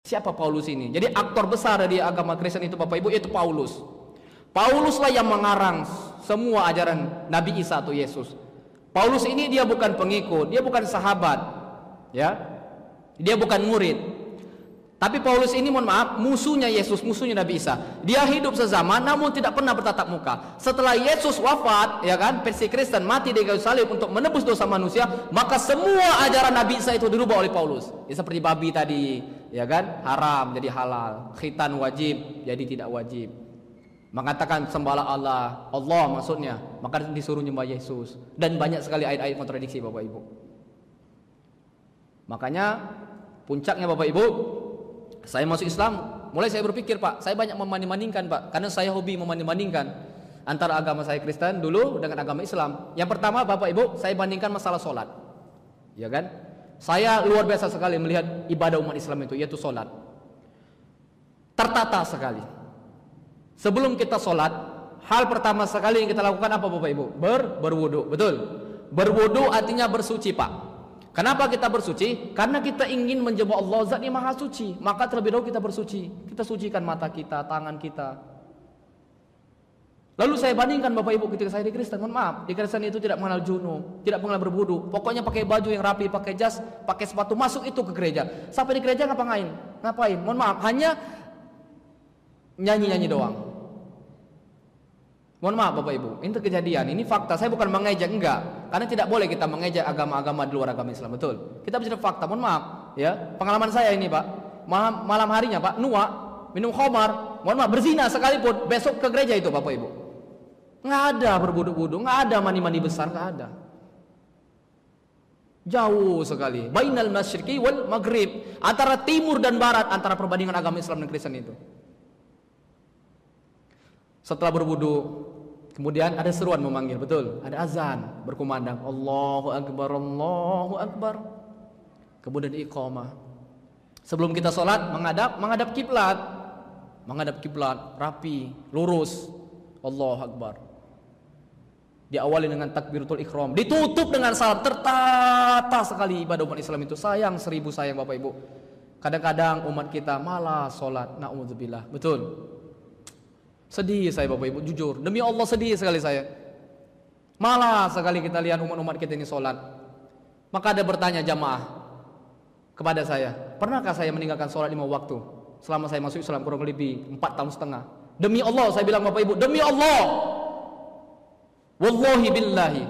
Siapa Paulus ini? Jadi aktor besar dari agama Kristen itu Bapak Ibu yaitu Paulus. Pauluslah yang mengarang semua ajaran Nabi Isa atau Yesus. Paulus ini dia bukan pengikut, dia bukan sahabat, ya. Dia bukan murid. Tapi Paulus ini mohon maaf, musuhnya Yesus, musuhnya Nabi Isa. Dia hidup sezaman namun tidak pernah bertatap muka. Setelah Yesus wafat, ya kan, versi Kristen mati di kayu salib untuk menebus dosa manusia, maka semua ajaran Nabi Isa itu dirubah oleh Paulus. Ya, seperti babi tadi, ya kan, haram jadi halal, khitan wajib jadi tidak wajib. Mengatakan sembahlah Allah, Allah maksudnya, maka disuruh nyembah Yesus. Dan banyak sekali ayat-ayat kontradiksi Bapak Ibu. Makanya puncaknya Bapak Ibu, saya masuk Islam, mulai saya berpikir Pak, saya banyak membanding-bandingkan Pak, karena saya hobi membanding-bandingkan antara agama saya Kristen dulu dengan agama Islam. Yang pertama Bapak Ibu, saya bandingkan masalah sholat, ya kan? Saya luar biasa sekali melihat ibadah umat Islam itu, yaitu sholat, tertata sekali. Sebelum kita sholat, hal pertama sekali yang kita lakukan apa Bapak Ibu? Berwudu, betul? Berwudu artinya bersuci Pak. Kenapa kita bersuci? Karena kita ingin menjemput Allah, Zat yang Maha Suci. Maka terlebih dahulu kita bersuci. Kita sucikan mata kita, tangan kita. Lalu saya bandingkan Bapak Ibu ketika saya di Kristen. Mohon maaf, di Kristen itu tidak mengenal junub, tidak mengenal berwudu. Pokoknya pakai baju yang rapi, pakai jas, pakai sepatu, masuk itu ke gereja. Sampai di gereja ngapain? Mohon maaf, hanya nyanyi-nyanyi doang. Mohon maaf Bapak Ibu, ini kejadian, ini fakta. Saya bukan mengejek, enggak. Karena tidak boleh kita mengejek agama-agama di luar agama Islam, betul. Kita bicara fakta, mohon maaf, ya. Pengalaman saya ini Pak, malam harinya Pak, nuak, minum khamar, mohon maaf, berzina sekalipun, besok ke gereja itu Bapak Ibu. Nggak ada berwudu-wudu, nggak ada mandi-mandi besar, nggak ada. Jauh sekali. Bainal masyriqi wal maghrib, antara timur dan barat, antara perbandingan agama Islam dan Kristen itu. Setelah berwudu, kemudian ada seruan memanggil, betul? Ada azan berkumandang, Allahu Akbar, Allahu Akbar. Kemudian iqamah. Sebelum kita sholat, menghadap kiblat, rapi, lurus, Allahu Akbar. Diawali dengan takbiratul ihram, ditutup dengan salam. Tertata sekali ibadah umat Islam itu. Sayang, seribu sayang Bapak Ibu. Kadang-kadang umat kita malah sholat, na'udzubillah, betul? Sedih saya Bapak Ibu, jujur, demi Allah sedih sekali saya. Malah sekali kita lihat umat-umat kita ini sholat. Maka ada bertanya jamaah kepada saya, pernahkah saya meninggalkan sholat 5 waktu selama saya masuk Islam kurang lebih 4 tahun setengah? Demi Allah saya bilang Bapak Ibu, demi Allah, wallahi billahi,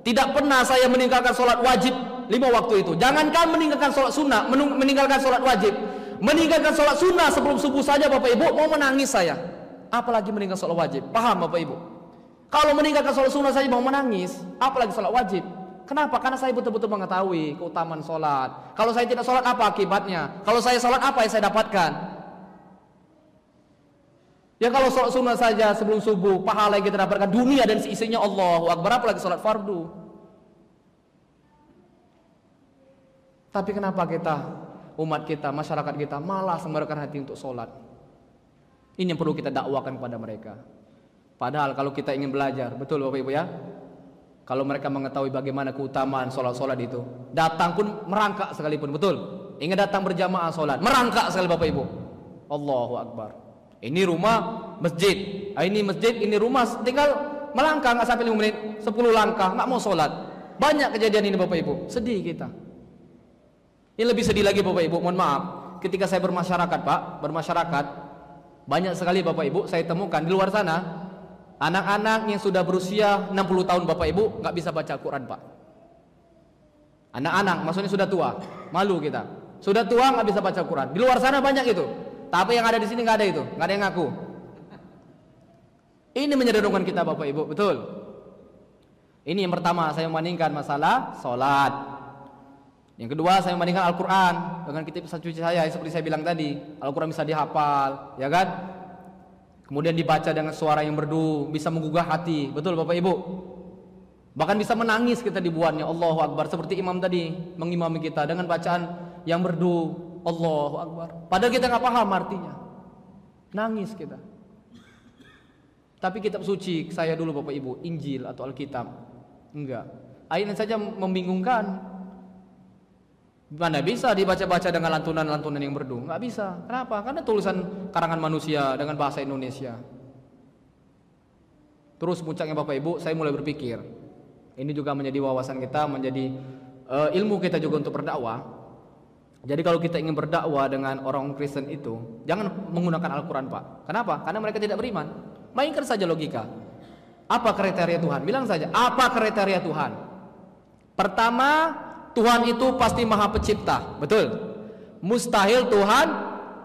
tidak pernah saya meninggalkan sholat wajib 5 waktu itu. Jangankan meninggalkan sholat sunnah, meninggalkan sholat wajib, meninggalkan sholat sunnah sebelum subuh saja Bapak Ibu mau menangis saya, apalagi meninggalkan sholat wajib. Paham Bapak Ibu? Kalau meninggalkan sholat sunnah saja mau menangis, apalagi sholat wajib. Kenapa? Karena saya betul-betul mengetahui keutamaan sholat. Kalau saya tidak sholat, apa akibatnya? Kalau saya sholat, apa yang saya dapatkan? Ya kalau sholat sunnah saja sebelum subuh, pahala yang kita dapatkan dunia dan seisinya, Allahu Akbar, apalagi sholat fardu. Tapi kenapa kita, umat kita, masyarakat kita malah sembarkan hati untuk sholat? Ini yang perlu kita dakwakan kepada mereka. Padahal kalau kita ingin belajar, betul Bapak Ibu ya, kalau mereka mengetahui bagaimana keutamaan sholat-sholat itu, datang pun merangkak sekalipun, betul? Ingin datang berjamaah sholat, merangkak sekali Bapak Ibu. Allahu Akbar. Ini rumah, masjid. Ini masjid, ini rumah, tinggal melangkah, nggak sampai 5 menit, 10 langkah, nggak mau sholat. Banyak kejadian ini Bapak Ibu, sedih kita. Ini lebih sedih lagi Bapak Ibu, mohon maaf, ketika saya bermasyarakat Pak, banyak sekali Bapak Ibu saya temukan di luar sana, anak-anak yang sudah berusia 60 tahun Bapak Ibu nggak bisa baca Al-Quran Pak. Anak-anak maksudnya sudah tua, malu kita. Sudah tua nggak bisa baca Al-Quran. Di luar sana banyak itu. Tapi yang ada di sini nggak ada itu, nggak ada yang ngaku. Ini menjadi renungan kita Bapak Ibu, betul. Ini yang pertama, saya membandingkan masalah sholat. Yang kedua, saya membandingkan Al-Quran dengan kitab suci saya, seperti saya bilang tadi. Al-Quran bisa dihafal, ya kan? Kemudian dibaca dengan suara yang merdu, bisa menggugah hati, betul Bapak Ibu. Bahkan bisa menangis kita dibuatnya, Allahu Akbar. Seperti imam tadi mengimami kita dengan bacaan yang merdu, Allahu Akbar. Padahal kita nggak paham artinya, nangis kita. Tapi kitab suci saya dulu Bapak Ibu, Injil atau Alkitab, enggak. Ayatnya saja membingungkan. Mana bisa dibaca-baca dengan lantunan-lantunan yang merdu? Nggak bisa. Kenapa? Karena tulisan karangan manusia dengan bahasa Indonesia. Terus puncaknya Bapak Ibu, saya mulai berpikir, ini juga menjadi wawasan kita, menjadi ilmu kita juga untuk berdakwah. Jadi kalau kita ingin berdakwah dengan orang Kristen itu, jangan menggunakan Al-Quran, Pak. Kenapa? Karena mereka tidak beriman. Mainkan saja logika. Apa kriteria Tuhan? Bilang saja, apa kriteria Tuhan? Pertama, Tuhan itu pasti Maha Pencipta, betul? Mustahil Tuhan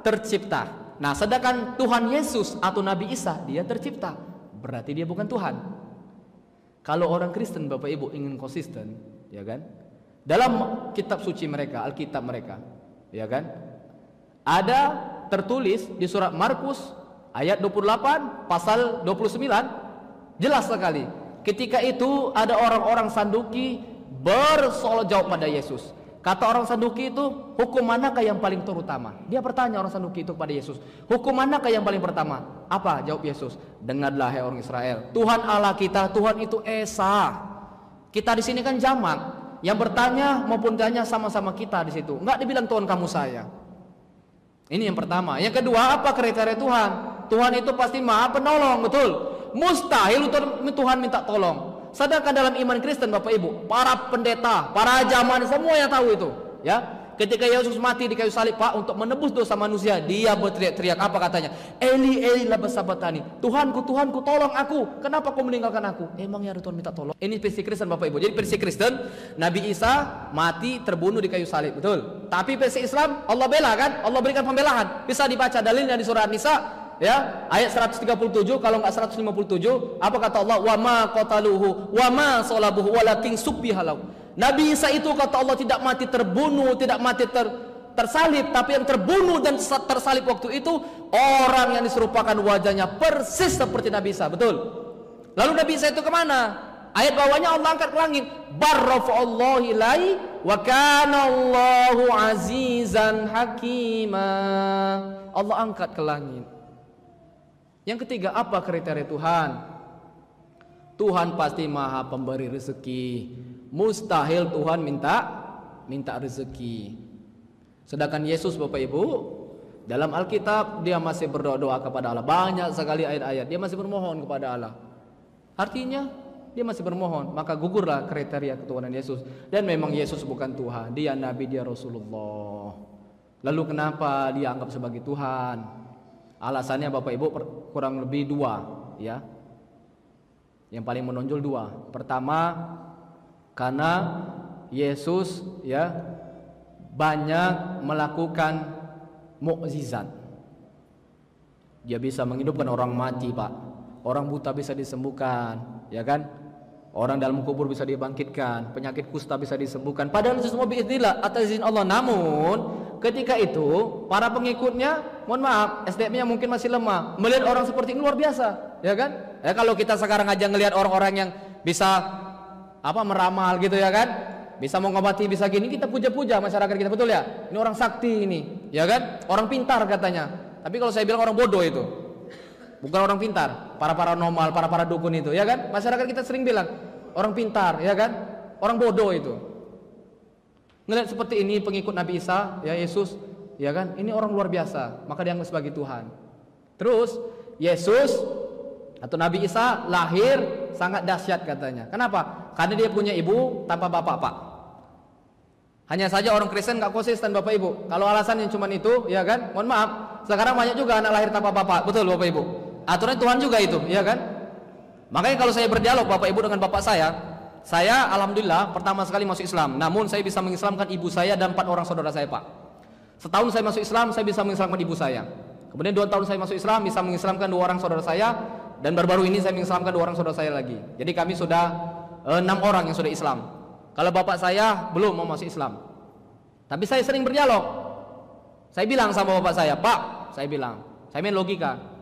tercipta. Nah, sedangkan Tuhan Yesus atau Nabi Isa, dia tercipta. Berarti dia bukan Tuhan. Kalau orang Kristen, Bapak Ibu, ingin konsisten, ya kan? Dalam kitab suci mereka, Alkitab mereka, ya kan? Ada tertulis di surat Markus ayat 28 pasal 29, jelas sekali. Ketika itu ada orang-orang Saduki bersoal jawab pada Yesus. Kata orang Saduki itu, hukum manakah yang paling terutama? Dia bertanya orang Saduki itu kepada Yesus, hukum manakah yang paling pertama? Apa? Jawab Yesus, dengarlah hai orang Israel, Tuhan Allah kita, Tuhan itu Esa. Kita di sini kan jamak. Yang bertanya maupun tanya sama-sama kita di situ. Enggak dibilang Tuhan kamu saya. Ini yang pertama. Yang kedua, apa kriteria Tuhan? Tuhan itu pasti Maha Penolong, betul? Mustahil Tuhan minta tolong. Sedangkan dalam iman Kristen, Bapak Ibu, para pendeta, para jamaah semua yang tahu itu, ya. Ketika Yesus mati di kayu salib, Pak, untuk menebus dosa manusia, dia berteriak-teriak, apa katanya? Eli Eli lama sabatani, Tuhanku Tuhanku tolong aku, kenapa kau meninggalkan aku? Emangnya ada Tuhan minta tolong? Ini versi Kristen, Bapak Ibu. Jadi versi Kristen, Nabi Isa mati terbunuh di kayu salib, betul? Tapi versi Islam, Allah bela kan? Allah berikan pembelaan. Bisa dibaca dalilnya di surah An-Nisa, ya, ayat 137, kalau enggak 157, apa kata Allah? Wa ma qataluhu wa ma salabuhu walakin subbihalau. Nabi Isa itu kata Allah tidak mati terbunuh, tidak mati tersalib, tapi yang terbunuh dan tersalib waktu itu orang yang diserupakan wajahnya persis seperti Nabi Isa, betul? Lalu Nabi Isa itu kemana? Ayat bawahnya Allah angkat ke langit. Barrafa'allahu ilai wa kana Allahu azizan hakima. Allah angkat ke langit. Yang ketiga, apa kriteria Tuhan? Tuhan pasti Maha Pemberi rezeki. Mustahil Tuhan minta rezeki. Sedangkan Yesus, Bapak Ibu, dalam Alkitab dia masih berdoa kepada Allah. Banyak sekali ayat-ayat dia masih bermohon kepada Allah. Artinya dia masih bermohon. Maka gugurlah kriteria ketuhanan Yesus. Dan memang Yesus bukan Tuhan, dia Nabi, dia Rasulullah. Lalu kenapa dia anggap sebagai Tuhan? Alasannya Bapak Ibu kurang lebih dua, ya. Yang paling menonjol dua. Pertama, karena Yesus, ya, banyak melakukan mukjizat. Dia bisa menghidupkan orang mati, Pak. Orang buta bisa disembuhkan, ya kan? Orang dalam kubur bisa dibangkitkan, penyakit kusta bisa disembuhkan. Padahal itu semua biiznillah, atas izin Allah. Namun ketika itu para pengikutnya, mohon maaf, SDM-nya mungkin masih lemah. Melihat orang seperti ini luar biasa, ya kan? Ya, kalau kita sekarang aja ngelihat orang-orang yang bisa meramal gitu, ya kan? Bisa mengobati, bisa gini, kita puja-puja masyarakat kita, betul ya? Ini orang sakti ini, ya kan? Orang pintar katanya. Tapi kalau saya bilang orang bodoh itu. Bukan orang pintar, para paranormal, para dukun itu, ya kan? Masyarakat kita sering bilang orang pintar, ya kan? Orang bodoh itu. Ngelihat seperti ini pengikut Nabi Isa, ya Yesus, ya kan? Ini orang luar biasa, maka dianggap sebagai Tuhan. Terus Yesus atau Nabi Isa lahir sangat dahsyat katanya. Kenapa? Karena dia punya ibu tanpa bapak, Pak. Hanya saja orang Kristen nggak konsisten, Bapak Ibu. Kalau alasannya cuma itu, ya kan? Mohon maaf, sekarang banyak juga anak lahir tanpa bapak, betul Bapak Ibu? Aturan Tuhan juga itu, ya kan? Makanya kalau saya berdialog Bapak Ibu dengan bapak saya alhamdulillah pertama sekali masuk Islam. Namun saya bisa mengislamkan ibu saya dan 4 orang saudara saya, Pak. Setahun saya masuk Islam, saya bisa mengislamkan ibu saya. Kemudian 2 tahun saya masuk Islam, bisa mengislamkan 2 orang saudara saya. Dan baru-baru ini saya mengislamkan 2 orang saudara saya lagi. Jadi kami sudah 6 orang yang sudah Islam. Kalau bapak saya belum mau masuk Islam. Tapi saya sering berdialog. Saya bilang sama bapak saya, Pak, saya main logika.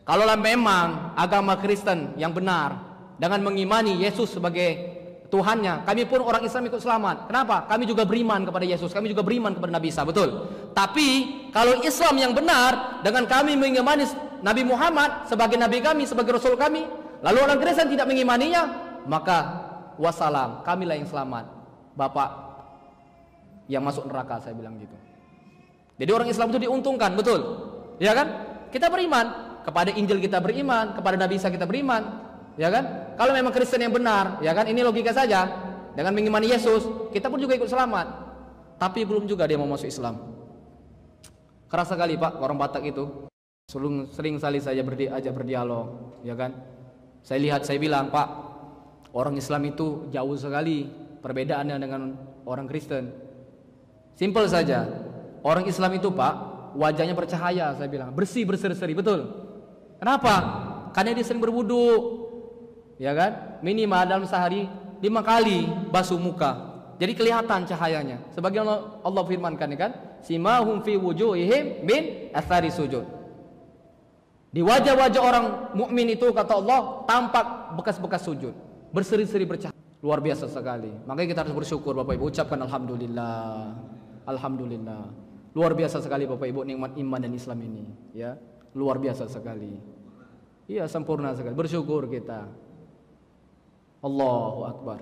Kalau memang agama Kristen yang benar dengan mengimani Yesus sebagai Tuhannya, kami pun orang Islam ikut selamat. Kenapa? Kami juga beriman kepada Yesus, kami juga beriman kepada Nabi Isa, betul. Tapi kalau Islam yang benar dengan kami mengimani Nabi Muhammad sebagai Nabi kami, sebagai Rasul kami, lalu orang Kristen tidak mengimaninya, maka wassalam, kamilah yang selamat. Bapak, yang masuk neraka, saya bilang gitu. Jadi orang Islam itu diuntungkan, betul? Ya kan? Kita beriman kepada Injil, kita beriman kepada Nabi Isa, kita beriman, ya kan? Kalau memang Kristen yang benar, ya kan? Ini logika saja. Dengan mengimani Yesus, kita pun juga ikut selamat. Tapi belum juga dia mau masuk Islam. Keras sekali Pak, orang Batak itu. Sering sekali saya ajak berdialog, ya kan? Saya lihat, saya bilang, Pak, orang Islam itu jauh sekali perbedaannya dengan orang Kristen. Simpel saja. Orang Islam itu Pak, wajahnya bercahaya, saya bilang, bersih, berseri-seri, betul. Kenapa? Karena dia sering berwudu, ya kan? Minimal dalam sehari 5 kali basuh muka. Jadi kelihatan cahayanya. Sebagaimana Allah firmankan, ya kan? Simahum fi wujuhihim min athari sujud. Di wajah-wajah orang mukmin itu, kata Allah, tampak bekas-bekas sujud, berseri-seri bercahaya. Luar biasa sekali. Makanya kita harus bersyukur Bapak Ibu, ucapkan alhamdulillah. Alhamdulillah. Luar biasa sekali Bapak Ibu nikmat iman dan Islam ini, ya. Luar biasa sekali. Iya, sempurna sekali. Bersyukur kita. Allahu Akbar.